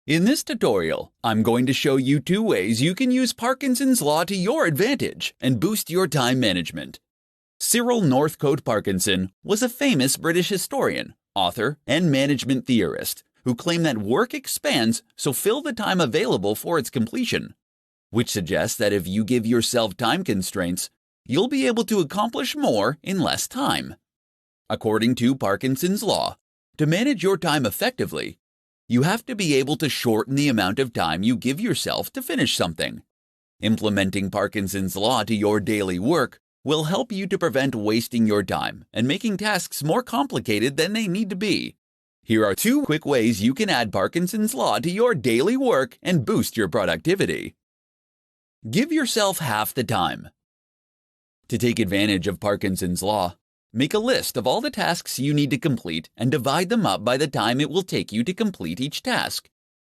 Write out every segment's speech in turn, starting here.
In this tutorial, I'm going to show you 2 ways you can use Parkinson's Law to your advantage and boost your time management. Cyril Northcote Parkinson was a famous British historian, author, and management theorist who claimed that work expands, so fill the time available for its completion, which suggests that if you give yourself time constraints, you'll be able to accomplish more in less time. According to Parkinson's Law, to manage your time effectively, you have to be able to shorten the amount of time you give yourself to finish something. Implementing Parkinson's Law to your daily work will help you to prevent wasting your time and making tasks more complicated than they need to be. Here are 2 quick ways you can add Parkinson's Law to your daily work and boost your productivity. Give yourself half the time. To take advantage of Parkinson's Law, make a list of all the tasks you need to complete and divide them up by the time it will take you to complete each task.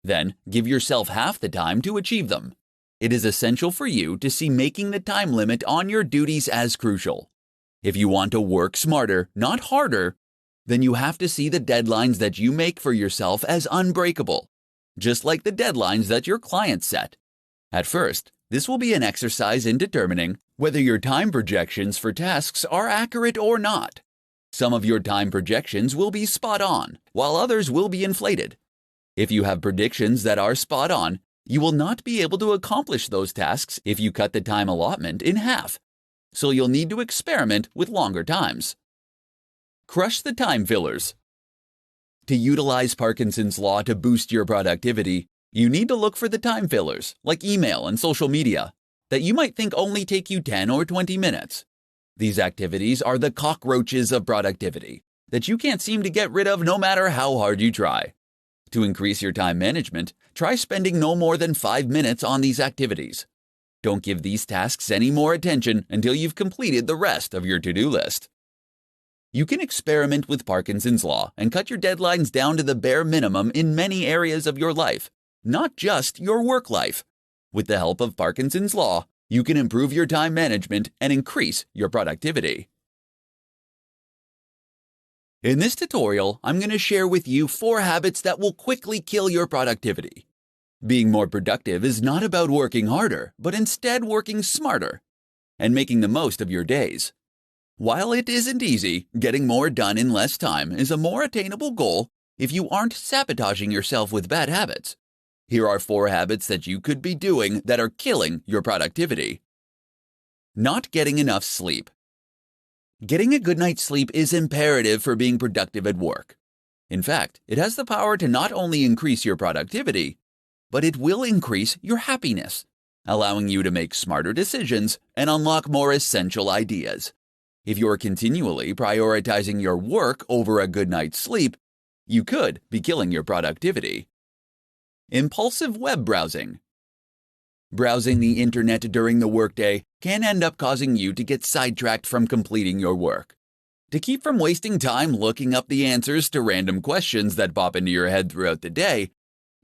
Then, give yourself half the time to achieve them. It is essential for you to see making the time limit on your duties as crucial. If you want to work smarter, not harder, then you have to see the deadlines that you make for yourself as unbreakable, just like the deadlines that your clients set. At first, this will be an exercise in determining whether your time projections for tasks are accurate or not. Some of your time projections will be spot on, while others will be inflated. If you have predictions that are spot on, you will not be able to accomplish those tasks if you cut the time allotment in half, so you'll need to experiment with longer times. Crush the time fillers. To utilize Parkinson's Law to boost your productivity, you need to look for the time fillers, like email and social media, that you might think only take you 10 or 20 minutes. These activities are the cockroaches of productivity that you can't seem to get rid of no matter how hard you try. To increase your time management, try spending no more than 5 minutes on these activities. Don't give these tasks any more attention until you've completed the rest of your to-do list. You can experiment with Parkinson's Law and cut your deadlines down to the bare minimum in many areas of your life, not just your work life. With the help of Parkinson's Law, you can improve your time management and increase your productivity. In this tutorial, I'm going to share with you 4 habits that will quickly kill your productivity. Being more productive is not about working harder, but instead working smarter and making the most of your days. While it isn't easy, getting more done in less time is a more attainable goal if you aren't sabotaging yourself with bad habits. Here are 4 habits that you could be doing that are killing your productivity. Not getting enough sleep. Getting a good night's sleep is imperative for being productive at work. In fact, it has the power to not only increase your productivity, but it will increase your happiness, allowing you to make smarter decisions and unlock more essential ideas. If you're continually prioritizing your work over a good night's sleep, you could be killing your productivity. Impulsive web browsing. Browsing the internet during the workday can end up causing you to get sidetracked from completing your work. To keep from wasting time looking up the answers to random questions that pop into your head throughout the day,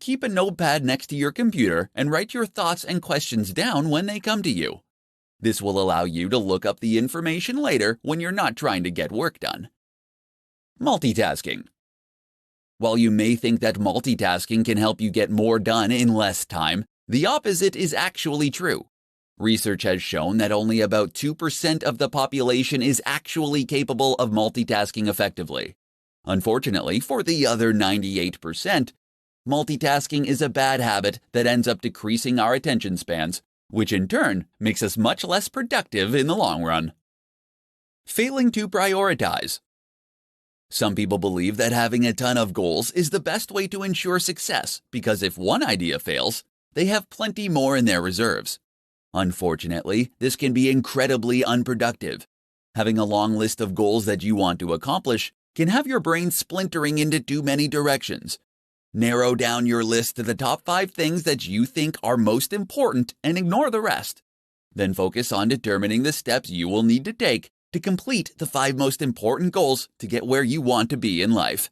keep a notepad next to your computer and write your thoughts and questions down when they come to you. This will allow you to look up the information later when you're not trying to get work done. Multitasking. While you may think that multitasking can help you get more done in less time, the opposite is actually true. Research has shown that only about 2% of the population is actually capable of multitasking effectively. Unfortunately, for the other 98%, multitasking is a bad habit that ends up decreasing our attention spans, which in turn makes us much less productive in the long run. Failing to prioritize. Some people believe that having a ton of goals is the best way to ensure success because if one idea fails, they have plenty more in their reserves. Unfortunately, this can be incredibly unproductive. Having a long list of goals that you want to accomplish can have your brain splintering into too many directions. Narrow down your list to the top 5 things that you think are most important and ignore the rest. Then focus on determining the steps you will need to take to complete the 5 most important goals to get where you want to be in life.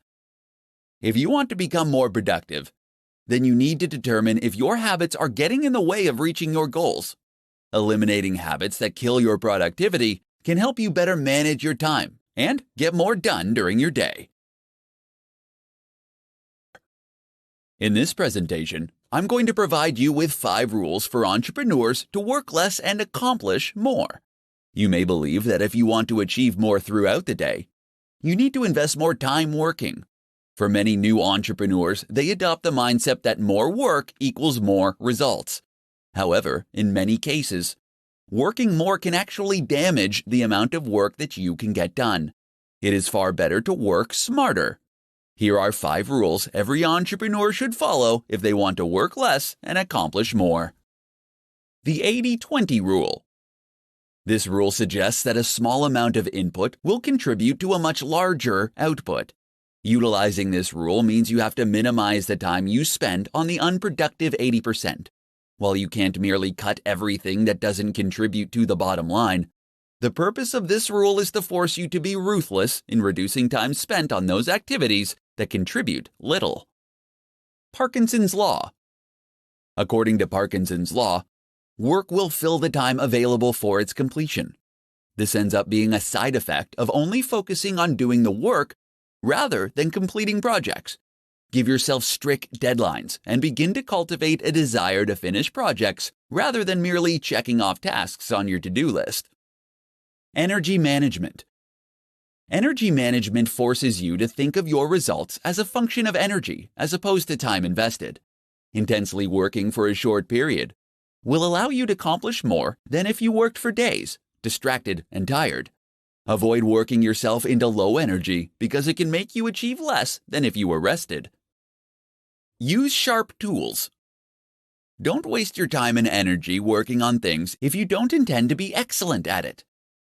If you want to become more productive, then you need to determine if your habits are getting in the way of reaching your goals. Eliminating habits that kill your productivity can help you better manage your time and get more done during your day. In this presentation, I'm going to provide you with 5 rules for entrepreneurs to work less and accomplish more. You may believe that if you want to achieve more throughout the day, you need to invest more time working. For many new entrepreneurs, they adopt the mindset that more work equals more results. However, in many cases, working more can actually damage the amount of work that you can get done. It is far better to work smarter. Here are 5 rules every entrepreneur should follow if they want to work less and accomplish more. The 80-20 rule. This rule suggests that a small amount of input will contribute to a much larger output. Utilizing this rule means you have to minimize the time you spend on the unproductive 80%. While you can't merely cut everything that doesn't contribute to the bottom line, the purpose of this rule is to force you to be ruthless in reducing time spent on those activities that contribute little. Parkinson's Law. According to Parkinson's Law, work will fill the time available for its completion. This ends up being a side effect of only focusing on doing the work rather than completing projects. Give yourself strict deadlines and begin to cultivate a desire to finish projects rather than merely checking off tasks on your to-do list. Energy management. Energy management forces you to think of your results as a function of energy as opposed to time invested. Intensely working for a short period will allow you to accomplish more than if you worked for days, distracted and tired. Avoid working yourself into low energy because it can make you achieve less than if you were rested. Use sharp tools. Don't waste your time and energy working on things if you don't intend to be excellent at it.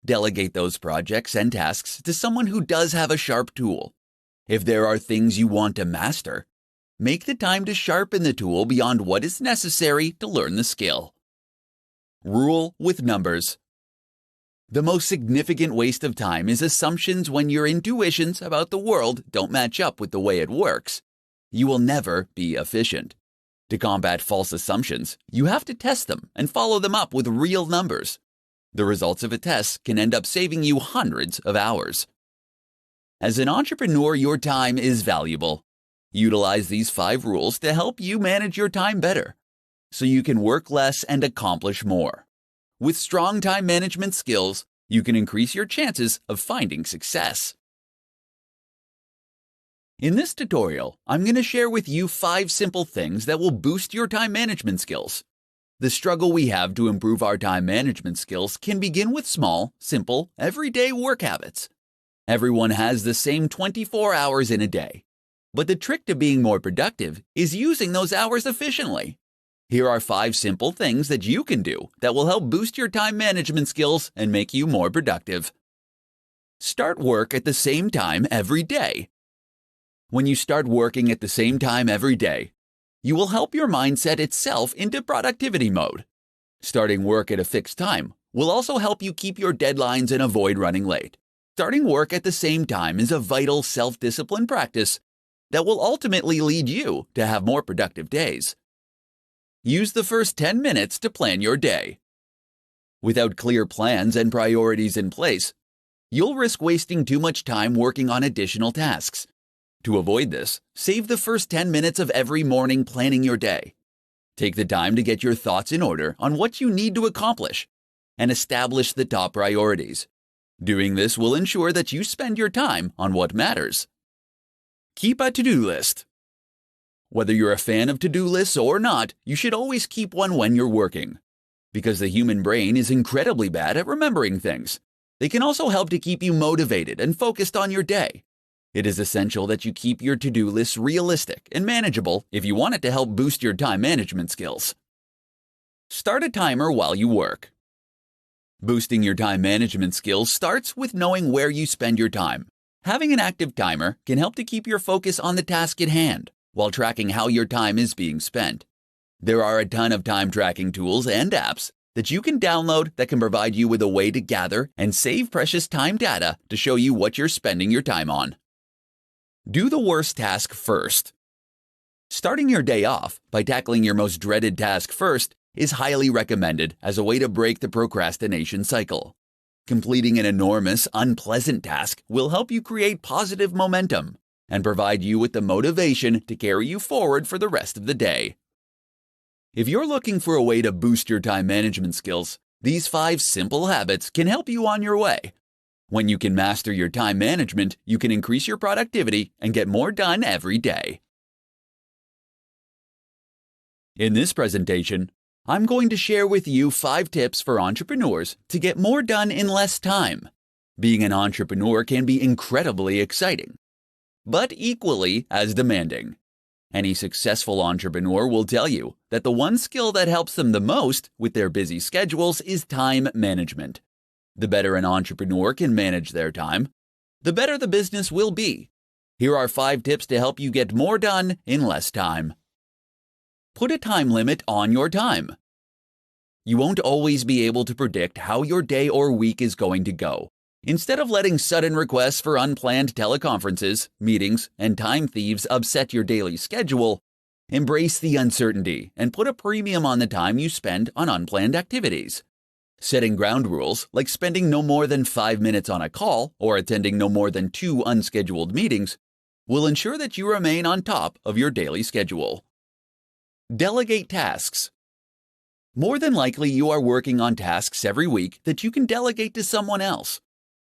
Delegate those projects and tasks to someone who does have a sharp tool. If there are things you want to master, make the time to sharpen the tool beyond what is necessary to learn the skill. Rule with numbers. The most significant waste of time is assumptions when your intuitions about the world don't match up with the way it works. You will never be efficient. To combat false assumptions, you have to test them and follow them up with real numbers. The results of a test can end up saving you hundreds of hours. As an entrepreneur, your time is valuable. Utilize these 5 rules to help you manage your time better, so you can work less and accomplish more. With strong time management skills, you can increase your chances of finding success. In this tutorial, I'm going to share with you 5 simple things that will boost your time management skills. The struggle we have to improve our time management skills can begin with small, simple, everyday work habits. Everyone has the same 24 hours in a day, but the trick to being more productive is using those hours efficiently. Here are 5 simple things that you can do that will help boost your time management skills and make you more productive. Start work at the same time every day. When you start working at the same time every day, you will help your mind set itself into productivity mode. Starting work at a fixed time will also help you keep your deadlines and avoid running late. Starting work at the same time is a vital self-discipline practice that will ultimately lead you to have more productive days. Use the first 10 minutes to plan your day. Without clear plans and priorities in place, you'll risk wasting too much time working on additional tasks. To avoid this, save the first 10 minutes of every morning planning your day. Take the time to get your thoughts in order on what you need to accomplish and establish the top priorities. Doing this will ensure that you spend your time on what matters. Keep a to-do list. Whether you're a fan of to-do lists or not, you should always keep one when you're working. Because the human brain is incredibly bad at remembering things, they can also help to keep you motivated and focused on your day. It is essential that you keep your to-do list realistic and manageable if you want it to help boost your time management skills. Start a timer while you work. Boosting your time management skills starts with knowing where you spend your time. Having an active timer can help to keep your focus on the task at hand while tracking how your time is being spent. There are a ton of time tracking tools and apps that you can download that can provide you with a way to gather and save precious time data to show you what you're spending your time on. Do the worst task first. Starting your day off by tackling your most dreaded task first is highly recommended as a way to break the procrastination cycle. Completing an enormous, unpleasant task will help you create positive momentum and provide you with the motivation to carry you forward for the rest of the day. If you're looking for a way to boost your time management skills, these 5 simple habits can help you on your way. When you can master your time management, you can increase your productivity and get more done every day. In this presentation, I'm going to share with you 5 tips for entrepreneurs to get more done in less time. Being an entrepreneur can be incredibly exciting, but equally as demanding. Any successful entrepreneur will tell you that the one skill that helps them the most with their busy schedules is time management. The better an entrepreneur can manage their time, the better the business will be. Here are 5 tips to help you get more done in less time. Put a time limit on your time. You won't always be able to predict how your day or week is going to go. Instead of letting sudden requests for unplanned teleconferences, meetings, and time thieves upset your daily schedule, embrace the uncertainty and put a premium on the time you spend on unplanned activities. Setting ground rules, like spending no more than 5 minutes on a call or attending no more than 2 unscheduled meetings, will ensure that you remain on top of your daily schedule. Delegate tasks. More than likely, you are working on tasks every week that you can delegate to someone else.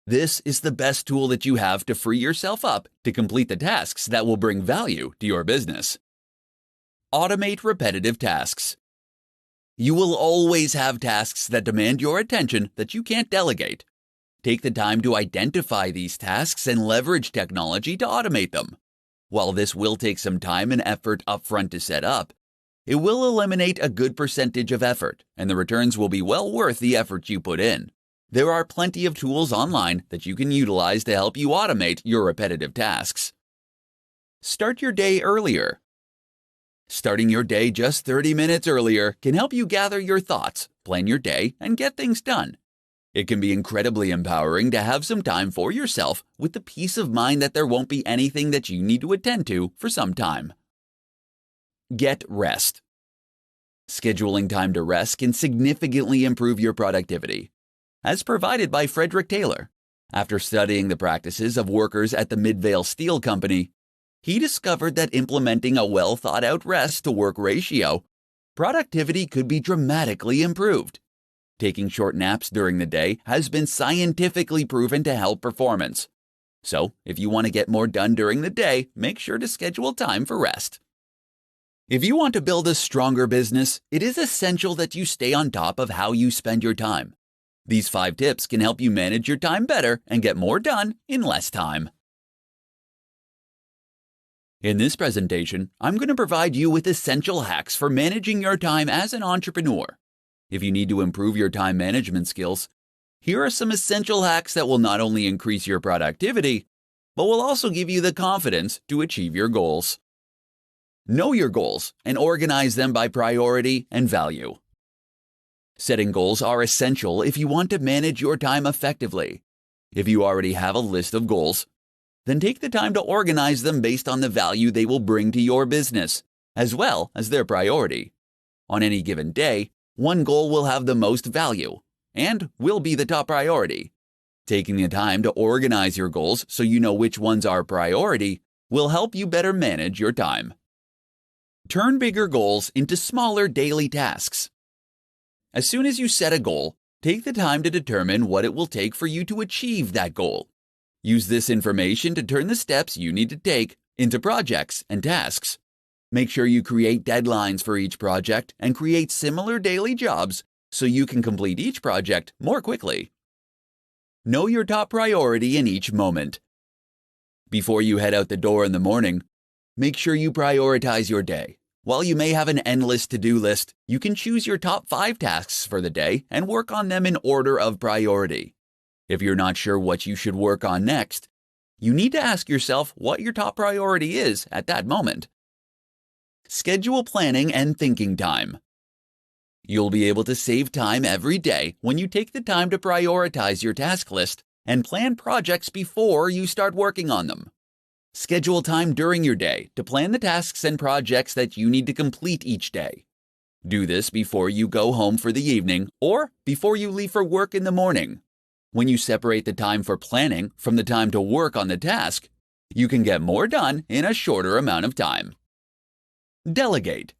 This is the best tool that you have to free yourself up to complete the tasks that will bring value to your business. Automate repetitive tasks. You will always have tasks that demand your attention that you can't delegate. Take the time to identify these tasks and leverage technology to automate them. While this will take some time and effort upfront to set up, it will eliminate a good percentage of effort, and the returns will be well worth the effort you put in. There are plenty of tools online that you can utilize to help you automate your repetitive tasks. Start your day earlier. Starting your day just 30 minutes earlier can help you gather your thoughts, plan your day, and get things done. It can be incredibly empowering to have some time for yourself with the peace of mind that there won't be anything that you need to attend to for some time. Get rest. Scheduling time to rest can significantly improve your productivity. As provided by Frederick Taylor, after studying the practices of workers at the Midvale Steel Company, he discovered that implementing a well-thought-out rest-to-work ratio, productivity could be dramatically improved. Taking short naps during the day has been scientifically proven to help performance. So, if you want to get more done during the day, make sure to schedule time for rest. If you want to build a stronger business, it is essential that you stay on top of how you spend your time. These 5 tips can help you manage your time better and get more done in less time. In this presentation, I'm going to provide you with essential hacks for managing your time as an entrepreneur. If you need to improve your time management skills, here are some essential hacks that will not only increase your productivity, but will also give you the confidence to achieve your goals. Know your goals and organize them by priority and value. Setting goals are essential if you want to manage your time effectively. If you already have a list of goals, then take the time to organize them based on the value they will bring to your business, as well as their priority. On any given day, one goal will have the most value and will be the top priority. Taking the time to organize your goals so you know which ones are priority will help you better manage your time. Turn bigger goals into smaller daily tasks. As soon as you set a goal, take the time to determine what it will take for you to achieve that goal. Use this information to turn the steps you need to take into projects and tasks. Make sure you create deadlines for each project and create similar daily jobs so you can complete each project more quickly. Know your top priority in each moment. Before you head out the door in the morning, make sure you prioritize your day. While you may have an endless to-do list, you can choose your top 5 tasks for the day and work on them in order of priority. If you're not sure what you should work on next, you need to ask yourself what your top priority is at that moment. Schedule planning and thinking time. You'll be able to save time every day when you take the time to prioritize your task list and plan projects before you start working on them. Schedule time during your day to plan the tasks and projects that you need to complete each day. Do this before you go home for the evening or before you leave for work in the morning. When you separate the time for planning from the time to work on the task, You can get more done in a shorter amount of time. Delegate.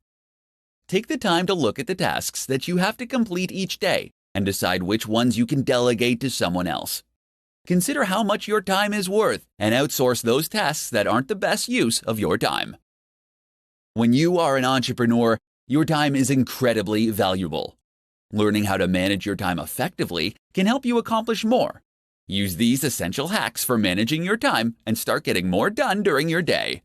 Take the time to look at the tasks that you have to complete each day and decide which ones you can delegate to someone else. Consider how much your time is worth and outsource those tasks that aren't the best use of your time. When you are an entrepreneur, your time is incredibly valuable. Learning how to manage your time effectively can help you accomplish more. Use these essential hacks for managing your time and start getting more done during your day.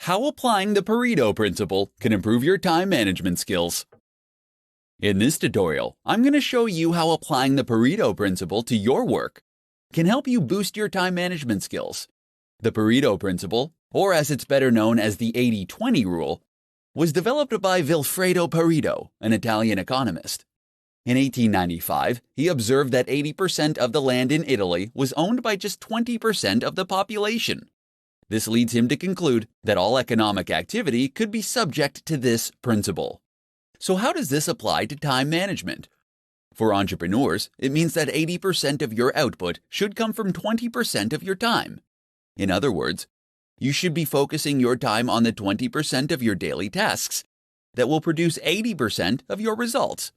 How applying the Pareto principle can improve your time management skills. In this tutorial, I'm going to show you how applying the Pareto principle to your work can help you boost your time management skills. The Pareto principle, or as it's better known as the 80-20 rule, was developed by Vilfredo Pareto, an Italian economist. In 1895, he observed that 80% of the land in Italy was owned by just 20% of the population. This leads him to conclude that all economic activity could be subject to this principle. So how does this apply to time management? For entrepreneurs, it means that 80% of your output should come from 20% of your time. In other words, you should be focusing your time on the 20% of your daily tasks that will produce 80% of your results.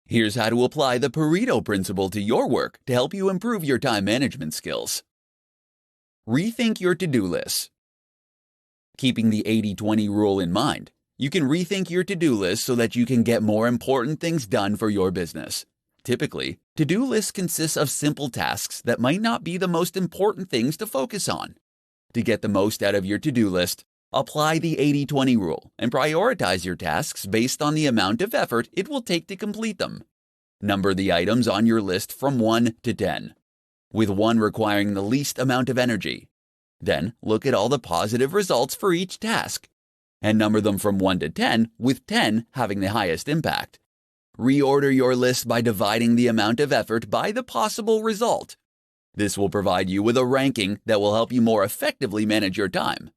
Here's how to apply the Pareto principle to your work to help you improve your time management skills. Rethink your to-do list. Keeping the 80-20 rule in mind, you can rethink your to-do list so that you can get more important things done for your business. Typically, to-do lists consist of simple tasks that might not be the most important things to focus on. To get the most out of your to-do list, apply the 80-20 rule and prioritize your tasks based on the amount of effort it will take to complete them. Number the items on your list from 1 to 10, with 1 requiring the least amount of energy. Then look at all the positive results for each task, and number them from 1 to 10, with 10 having the highest impact. Reorder your list by dividing the amount of effort by the possible result. This will provide you with a ranking that will help you more effectively manage your time.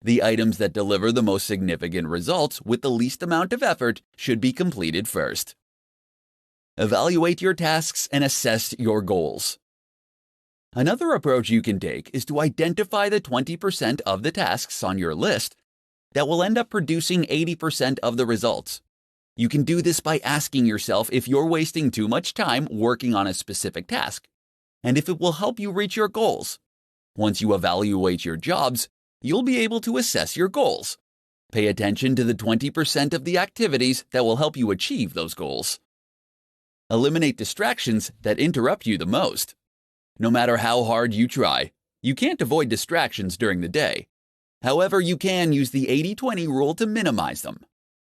The items that deliver the most significant results with the least amount of effort should be completed first. Evaluate your tasks and assess your goals. Another approach you can take is to identify the 20% of the tasks on your list that will end up producing 80% of the results. You can do this by asking yourself if you're wasting too much time working on a specific task, and if it will help you reach your goals. Once you evaluate your jobs, you'll be able to assess your goals. Pay attention to the 20% of the activities that will help you achieve those goals. Eliminate distractions that interrupt you the most. No matter how hard you try, you can't avoid distractions during the day. However, you can use the 80-20 rule to minimize them.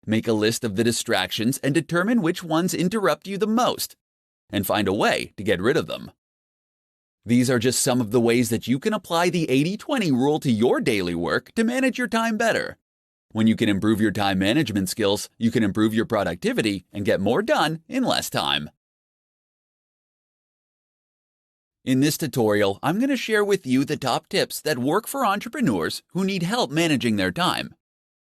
Make a list of the distractions and determine which ones interrupt you the most, and find a way to get rid of them. These are just some of the ways that you can apply the 80-20 rule to your daily work to manage your time better. When you can improve your time management skills, you can improve your productivity and get more done in less time. In this tutorial, I'm going to share with you the top tips that work for entrepreneurs who need help managing their time.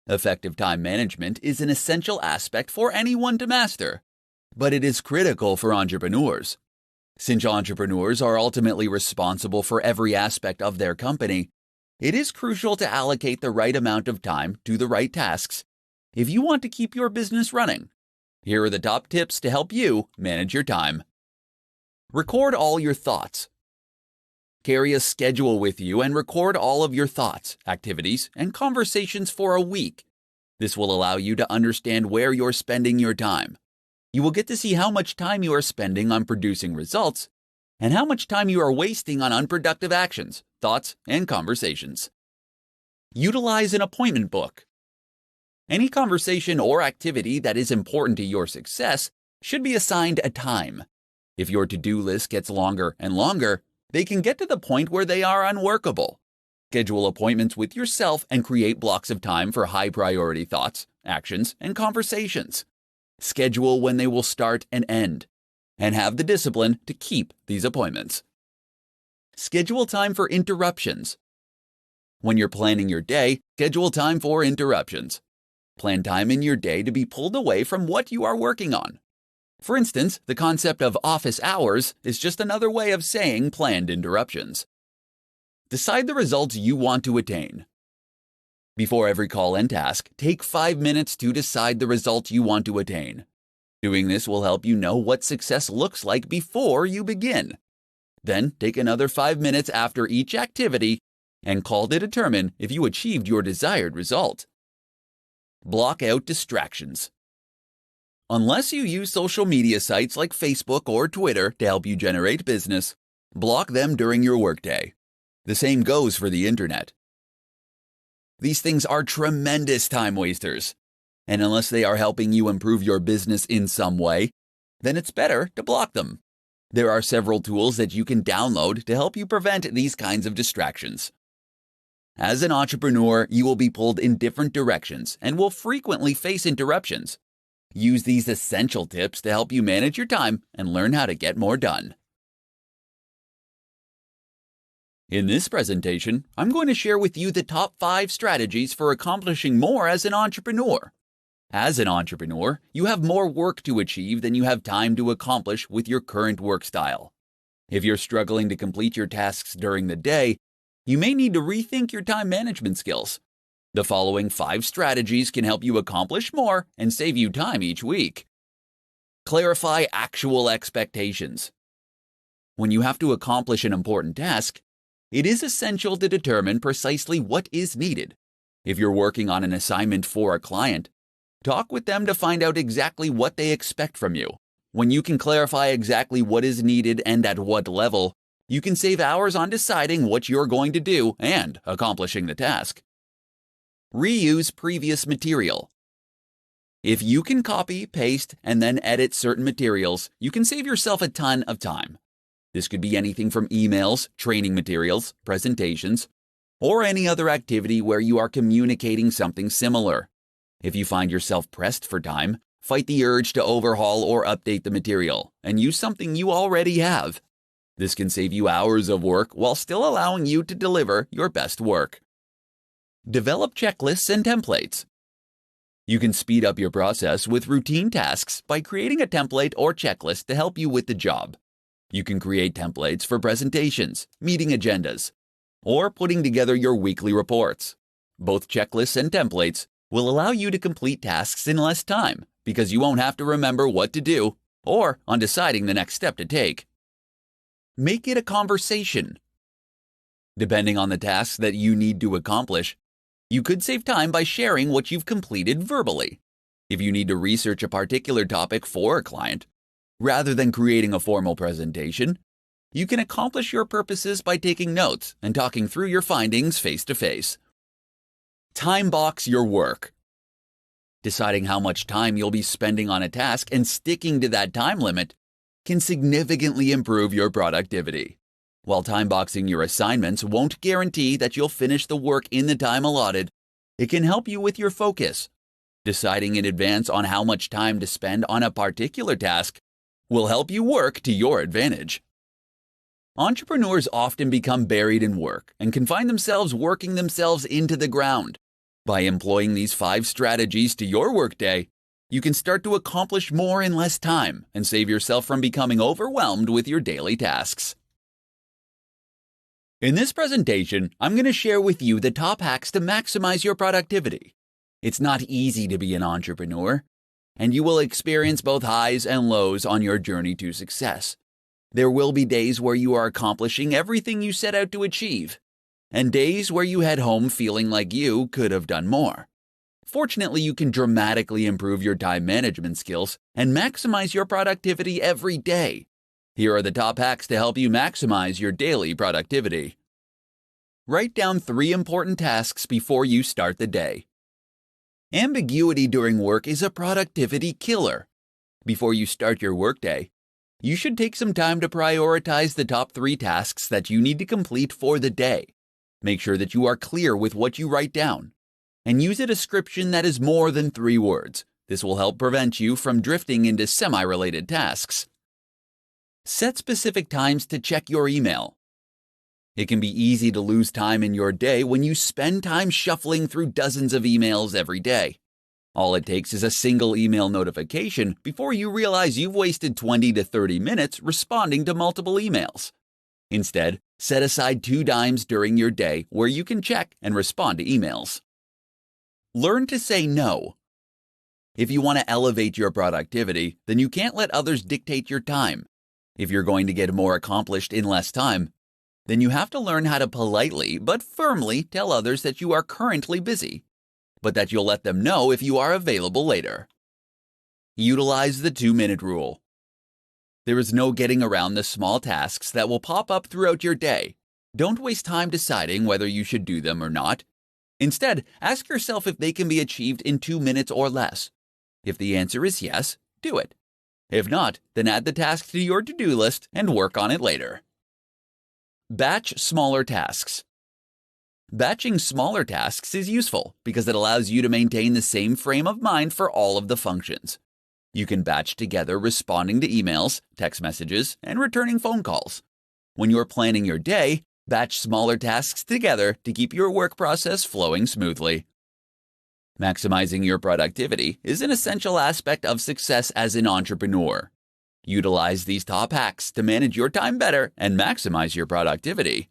Effective time management is an essential aspect for anyone to master, but it is critical for entrepreneurs. Since entrepreneurs are ultimately responsible for every aspect of their company, it is crucial to allocate the right amount of time to the right tasks if you want to keep your business running. Here are the top tips to help you manage your time. Record all your thoughts. Carry a schedule with you and record all of your thoughts, activities, and conversations for a week. This will allow you to understand where you're spending your time. You will get to see how much time you are spending on producing results and how much time you are wasting on unproductive actions, thoughts, and conversations. Utilize an appointment book. Any conversation or activity that is important to your success should be assigned a time. If your to-do list gets longer and longer, they can get to the point where they are unworkable. Schedule appointments with yourself and create blocks of time for high-priority thoughts, actions, and conversations. Schedule when they will start and end, and have the discipline to keep these appointments. Schedule time for interruptions. When you're planning your day, schedule time for interruptions. Plan time in your day to be pulled away from what you are working on. For instance, the concept of office hours is just another way of saying planned interruptions. Decide the results you want to attain. Before every call and task, take 5 minutes to decide the result you want to attain. Doing this will help you know what success looks like before you begin. Then take another 5 minutes after each activity and call to determine if you achieved your desired result. Block out distractions. Unless you use social media sites like Facebook or Twitter to help you generate business, block them during your workday. The same goes for the internet. These things are tremendous time wasters, and unless they are helping you improve your business in some way, then it's better to block them. There are several tools that you can download to help you prevent these kinds of distractions. As an entrepreneur, you will be pulled in different directions and will frequently face interruptions. Use these essential tips to help you manage your time and learn how to get more done. In this presentation, I'm going to share with you the top 5 strategies for accomplishing more as an entrepreneur. As an entrepreneur, you have more work to achieve than you have time to accomplish with your current work style. If you're struggling to complete your tasks during the day, you may need to rethink your time management skills. The following 5 strategies can help you accomplish more and save you time each week. Clarify actual expectations. When you have to accomplish an important task, it is essential to determine precisely what is needed. If you're working on an assignment for a client, talk with them to find out exactly what they expect from you. When you can clarify exactly what is needed and at what level, you can save hours on deciding what you're going to do and accomplishing the task. Reuse previous material. If you can copy, paste, and then edit certain materials, you can save yourself a ton of time. This could be anything from emails, training materials, presentations, or any other activity where you are communicating something similar. If you find yourself pressed for time, fight the urge to overhaul or update the material and use something you already have. This can save you hours of work while still allowing you to deliver your best work. Develop checklists and templates. You can speed up your process with routine tasks by creating a template or checklist to help you with the job. You can create templates for presentations, meeting agendas, or putting together your weekly reports. Both checklists and templates will allow you to complete tasks in less time because you won't have to remember what to do or on deciding the next step to take. Make it a conversation. Depending on the tasks that you need to accomplish, you could save time by sharing what you've completed verbally. If you need to research a particular topic for a client, rather than creating a formal presentation, you can accomplish your purposes by taking notes and talking through your findings face to face. Time box your work. Deciding how much time you'll be spending on a task and sticking to that time limit can significantly improve your productivity. While time boxing your assignments won't guarantee that you'll finish the work in the time allotted, it can help you with your focus. Deciding in advance on how much time to spend on a particular task will help you work to your advantage. Entrepreneurs often become buried in work and can find themselves working themselves into the ground. By employing these 5 strategies to your workday, you can start to accomplish more in less time and save yourself from becoming overwhelmed with your daily tasks. In this presentation, I'm going to share with you the top hacks to maximize your productivity. It's not easy to be an entrepreneur, and you will experience both highs and lows on your journey to success. There will be days where you are accomplishing everything you set out to achieve, and days where you head home feeling like you could have done more. Fortunately, you can dramatically improve your time management skills and maximize your productivity every day. Here are the top hacks to help you maximize your daily productivity. Write down 3 important tasks before you start the day. Ambiguity during work is a productivity killer. Before you start your workday, you should take some time to prioritize the top 3 tasks that you need to complete for the day. Make sure that you are clear with what you write down, and use a description that is more than 3 words. This will help prevent you from drifting into semi-related tasks. Set specific times to check your email. It can be easy to lose time in your day when you spend time shuffling through dozens of emails every day. All it takes is a single email notification before you realize you've wasted 20 to 30 minutes responding to multiple emails. Instead, set aside 2 dimes during your day where you can check and respond to emails. Learn to say no. If you want to elevate your productivity, then you can't let others dictate your time. If you're going to get more accomplished in less time, then you have to learn how to politely but firmly tell others that you are currently busy, but that you'll let them know if you are available later. Utilize the 2-minute rule. There is no getting around the small tasks that will pop up throughout your day. Don't waste time deciding whether you should do them or not. Instead, ask yourself if they can be achieved in 2 minutes or less. If the answer is yes, do it. If not, then add the task to your to-do list and work on it later. Batch smaller tasks. Batching smaller tasks is useful because it allows you to maintain the same frame of mind for all of the functions. You can batch together responding to emails, text messages, and returning phone calls. When you're planning your day, batch smaller tasks together to keep your work process flowing smoothly. Maximizing your productivity is an essential aspect of success as an entrepreneur. Utilize these top hacks to manage your time better and maximize your productivity.